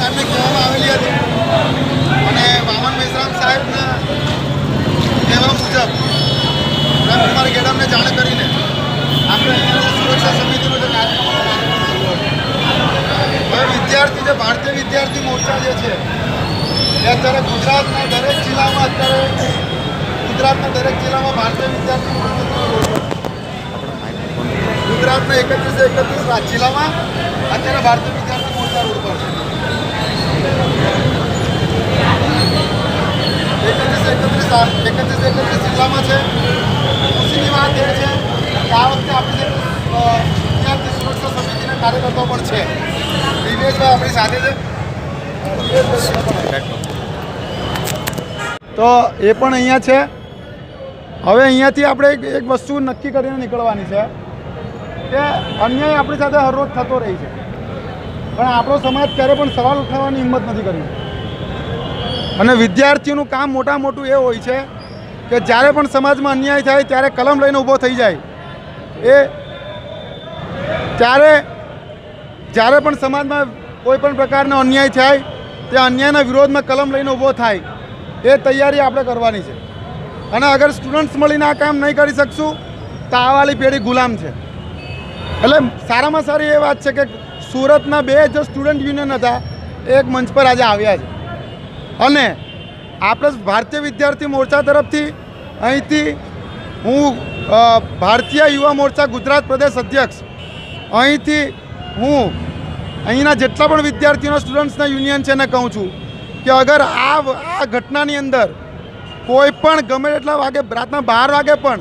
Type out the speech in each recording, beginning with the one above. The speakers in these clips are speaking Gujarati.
સાહેબને કહેવામાં આવેલી હતી અને વામન મેશ્રામ સાહેબના કહેવા મુજબ કુમાર ગેડમને જાણ કરીને આપણે અહીંયા સુરક્ષા સમિતિનો જે કાર્યક્રમ હવે વિદ્યાર્થી જે ભારતીય વિદ્યાર્થી મોરચા જે છે એ અત્યારે ગુજરાતના દરેક જિલ્લામાં ભારતીય વિદ્યાર્થી ગુજરાતના 31 જિલ્લામાં અત્યારે ભારતીય વિદ્યાર્થી મોરચા રોડ પર છે 31 જિલ્લામાં છે. ખુશીની વાત એ છે કે આ વખતે આપણી વિદ્યાર્થી સુરક્ષા સમિતિના કાર્યકર્તાઓ પણ છે. દિવેશભાઈ આપણી સાથે છે, તો એ પણ અહીંયા છે. હવે અહીંયાથી આપણે એક વસ્તુ નક્કી કરીને નીકળવાની છે કે અન્યાય આપણી સાથે હર રોજ થતો રહી છે, પણ આપણો સમાજ ક્યારે પણ સવાલ ઉઠાવવાની હિંમત નથી કરી. અને વિદ્યાર્થીઓનું કામ મોટું એ હોય છે કે જ્યારે પણ સમાજમાં અન્યાય થાય ત્યારે કલમ લઈને ઊભો થઈ જાય. એ જ્યારે પણ સમાજમાં કોઈ પણ પ્રકારનો અન્યાય થાય તે અન્યાયના વિરોધમાં કલમ લઈને ઊભો થાય એ તૈયારી આપણે કરવાની છે. અને અગર સ્ટુડન્ટ્સ મળીને આ કામ નહીં કરી શકશું તો આવવાળી પેઢી ગુલામ છે. એટલે સારામાં સારી એ વાત છે કે સુરતના 2 જે સ્ટુડન્ટ યુનિયન હતા એક મંચ પર આજે આવ્યા છે. અને આપણે ભારતીય વિદ્યાર્થી મોરચા તરફથી અહીંથી હું ભારતીય યુવા મોરચા ગુજરાત પ્રદેશ અધ્યક્ષ અહીંથી હું અહીંના જેટલા પણ વિદ્યાર્થીઓના સ્ટુડન્ટ્સના યુનિયન છે એને કહું છું કે અગર આ ઘટનાની અંદર કોઈ પણ ગમે એટલા વાગે રાતના 12 વાગે પણ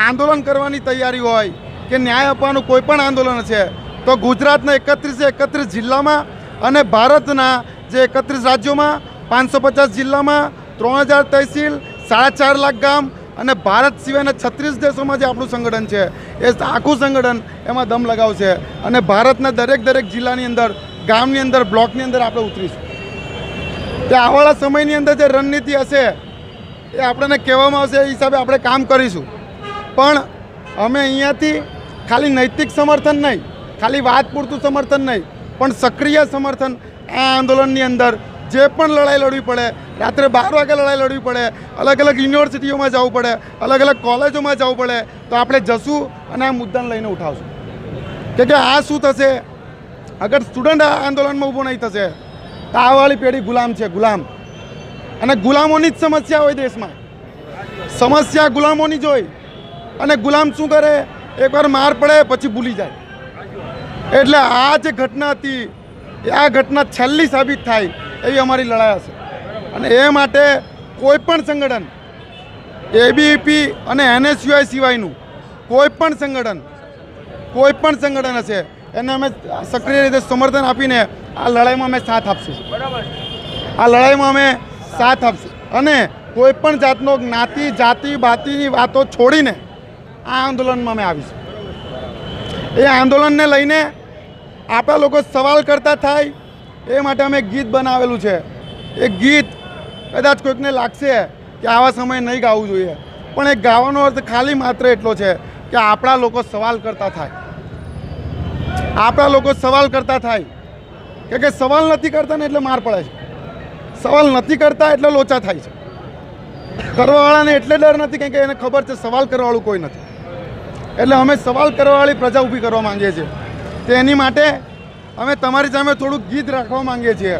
આંદોલન કરવાની તૈયારી હોય કે ન્યાય આપવાનું કોઈ પણ આંદોલન છે તો ગુજરાતના 31 જિલ્લામાં અને ભારતના જે 31 રાજ્યોમાં 550 જિલ્લામાં 3000 તહેસીલ 4.5 લાખ ગામ અને ભારત સિવાયના 36 દેશોમાં જે આપણું સંગઠન છે એ આખું સંગઠન એમાં દમ લગાવશે. અને ભારતના દરેક જિલ્લાની અંદર, ગામની અંદર, બ્લોકની અંદર આપણે ઉતરીશું. તે આવવાળા સમયની અંદર જે રણનીતિ હશે એ આપણને કહેવામાં આવશે, એ હિસાબે આપણે કામ કરીશું. પણ અમે અહીંયાથી ખાલી નૈતિક સમર્થન નહીં, ખાલી વાત પૂરતું સમર્થન નહીં, પણ સક્રિય સમર્થન આ આંદોલનની અંદર જે પણ લડાઈ લડવી પડે, રાત્રે 12 વાગે લડાઈ લડવી પડે, અલગ યુનિવર્સિટીઓમાં જવું પડે, અલગ કોલેજોમાં જવું પડે, તો આપણે જશું અને આ મુદ્દાને લઈને ઉઠાવશું. કે આ શું થશે અગર સ્ટુડન્ટ આ આંદોલનમાં ઊભો નહીં થશે તો આવવાળી પેઢી ગુલામ છે, ગુલામ. અને ગુલામોની જ સમસ્યા હોય દેશમાં. સમસ્યા ગુલામોની જ હોય. અને ગુલામ શું કરે, એકવાર માર પડે પછી ભૂલી જાય. એટલે આ જે ઘટના હતી આ ઘટના છેલ્લી સાબિત થાય એવી અમારી લડાઈ હશે. અને એ માટે કોઈ પણ સંગઠન, એબીવીપી અને NSUI સિવાયનું કોઈ પણ સંગઠન હશે એને અમે સક્રિય રીતે સમર્થન આપીને આ લડાઈમાં અમે સાથ આપશું. અને કોઈ પણ જાતનો જ્ઞાતિ, જાતિ, બાતિની વાતો છોડીને આ આંદોલનમાં અમે આવીશું. એ આંદોલનને લઈને આપણા લોકો સવાલ કરતા થાય એ માટે અમે ગીત બનાવેલું છે. એ ગીત કદાચ કોઈકને લાગશે કે આવા સમયે નહીં ગાવું જોઈએ, પણ એ ગાવાનો અર્થ ખાલી માત્ર એટલો છે કે આપણા લોકો સવાલ કરતા થાય. કે સવાલ નથી કરતા ને એટલે માર પડે છે, સવાલ નથી કરતા એટલે લોચા થાય છે. કરવાવાળાને એટલે ડર નથી કેમ કે એને ખબર છે સવાલ કરવાવાળું કોઈ નથી. એટલે અમે સવાલ કરવાવાળી પ્રજા ઊભી કરવા માંગીએ છીએ. તો એની માટે અમે તમારી સામે થોડુંક ગીત રાખવા માંગીએ છીએ.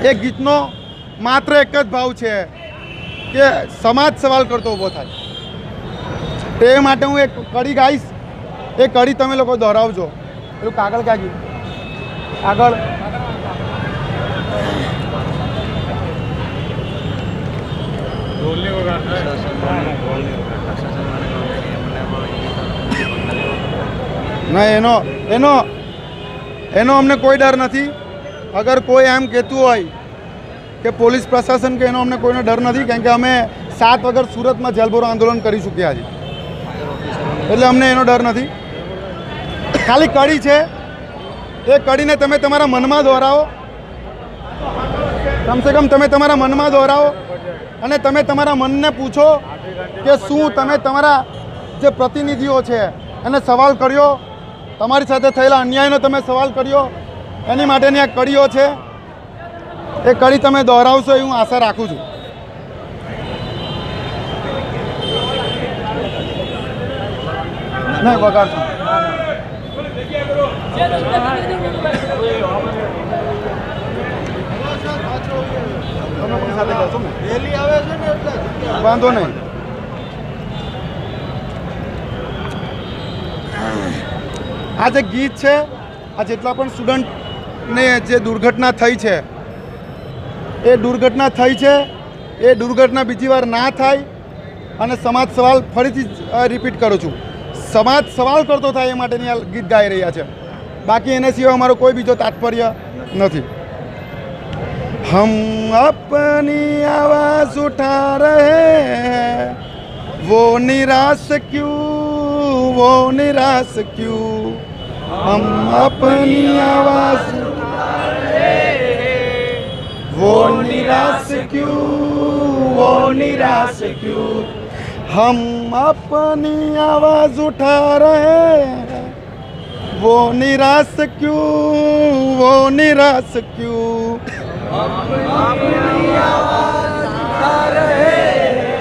એ ગીતનો માત્ર એક જ ભાવ છે કે સમાજ સવાલ કરતો ઊભો થાય. તે માટે હું એક કડી ગાઈશ, એ કડી તમે લોકો દોહરાવજો. પેલું કાગળ ક્યાં ગયું? આગળ ના, એનો અમને કોઈ ડર નથી. અગર કોઈ એમ કહેતું હોય કે પોલીસ પ્રશાસન કે એનો અમને કોઈનો ડર નથી, કેમ કે અમે 7 વગર સુરતમાં જેલભરો આંદોલન કરી ચૂક્યા છે. એટલે અમને એનો ડર નથી. ખાલી કડી છે, એ કડીને તમે તમારા મનમાં દોહરાવો. કમસે કમ તમે તમારા મનમાં દોહરાવો અને તમે તમારા મનને પૂછો કે શું તમે તમારા જે પ્રતિનિધિઓ છે એને સવાલ કર્યો, તમારી સાથે થયેલા અન્યાયનો તમે સવાલ કર્યો? એની માટેની આ કડીઓ છે, એ કડી તમે દોહરાવશો એવી હું આશા રાખું છું. નહીં વગાડશો. વાંધો નહીં. આ જે ગીત છે, આ જેટલા પણ સ્ટુડન્ટને જે દુર્ઘટના થઈ છે, એ દુર્ઘટના થઈ છે, એ દુર્ઘટના બીજી વાર ના થાય. અને સમાજ સવાલ ફરીથી રિપીટ કરું છું, સમાજ સવાલ કરતો થાય એ માટેની આ ગીત ગાઈ રહ્યા છે. બાકી એને સિવાય અમારો કોઈ બીજો તાત્પર્ય નથી. हम अपनी आवाज उठा रहे हैं, वो निराश क्यों, वो निराश क्यों. हम अपनी आवाज उठा रहे हैं, वो निराश क्यों, वो निराश क्यों. हम अपनी आवाज उठा रहे हैं, वो निराश क्यों, वो निराश क्यों. अपनी आवाज उठा रहे हैं,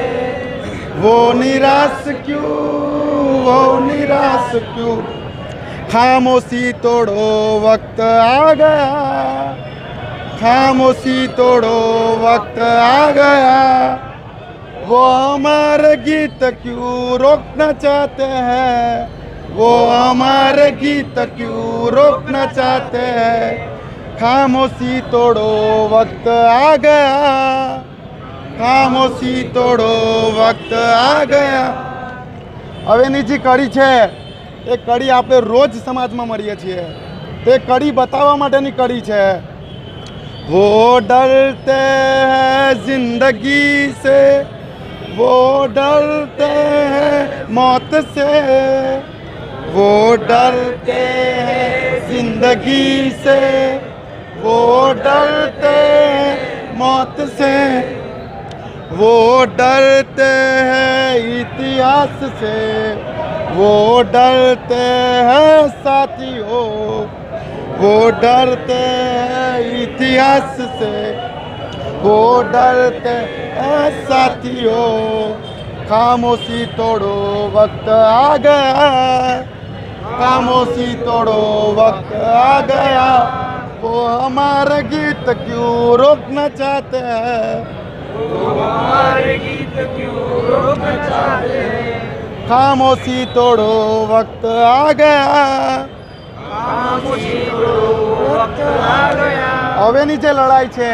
वो निराश क्यों, वो निराश क्यों. खामोशी तोड़ो वक्त आ गया, खामोशी तोड़ो वक्त आ गया. वो हमारे गीत क्यों रोकना चाहते हैं, वो हमारे गीत क्यों रोकना चाहते हैं. खामोशी तोड़ो वक्त आ गया, खामोशी तोड़ो वक्त आ ગયા. હવેની જે કડી છે એ કડી આપણે રોજ સમાજમાં મળીએ છીએ, તે કડી બતાવવા માટેની કડી છે. वो डरते हैं जिंदगी से, वो डरते हैं मौत से, वो डरते हैं जिंदगी से, वो डरते हैं मौत से, वो डरते हैं इतिहास से, वो डरते हैं साथियों, वो डरते हैं इतिहास से, वो डरते हैं साथियों. खामोशी तोड़ो वक्त आ गया, खामोशी तोड़ो वक्त आ गया. वो हमारे गीत क्यों रोकना चाहते हैं, वो हमारे गीत क्यों रोकना चाहते हैं. खामोशी तोड़ो वक्त आ गया, खामोशी तोड़ो वक्त आ गया. હવેની જે લડાઈ છે,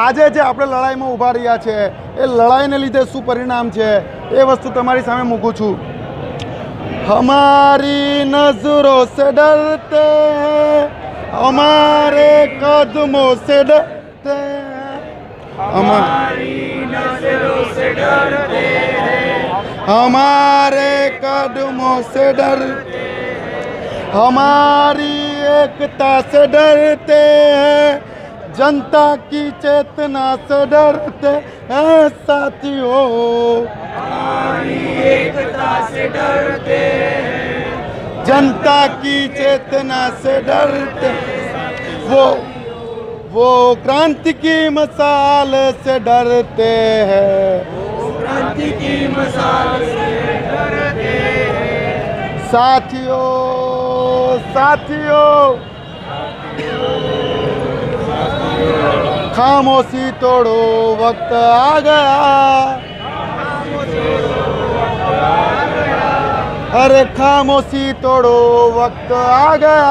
આજે જે આપણે લડાઈમાં ઊભા રહ્યા છે, એ લડાઈને લીધે શું પરિણામ છે એ વસ્તુ તમારી સામે મૂકું છું. हमारी नजरों से डरते हैं, हमारे कदमों से डरते हैं, हमारी नजरों से डरते हैं, हमारे कदमों से डरते हैं, हमारी एकता से डरते हैं, जनता की चेतना से डरते हैं साथियों. हमारी एकता से डरते हैं, जनता की चेतना से डरते हैं. वो क्रांति की मसाल से डरते हैं, क्रांति की मसाल से डरते हैं. साथियों, साथियों, खामोशी तोड़ो वक्त आ गया, अरे खामोशी तोड़ो वक्त आ गया.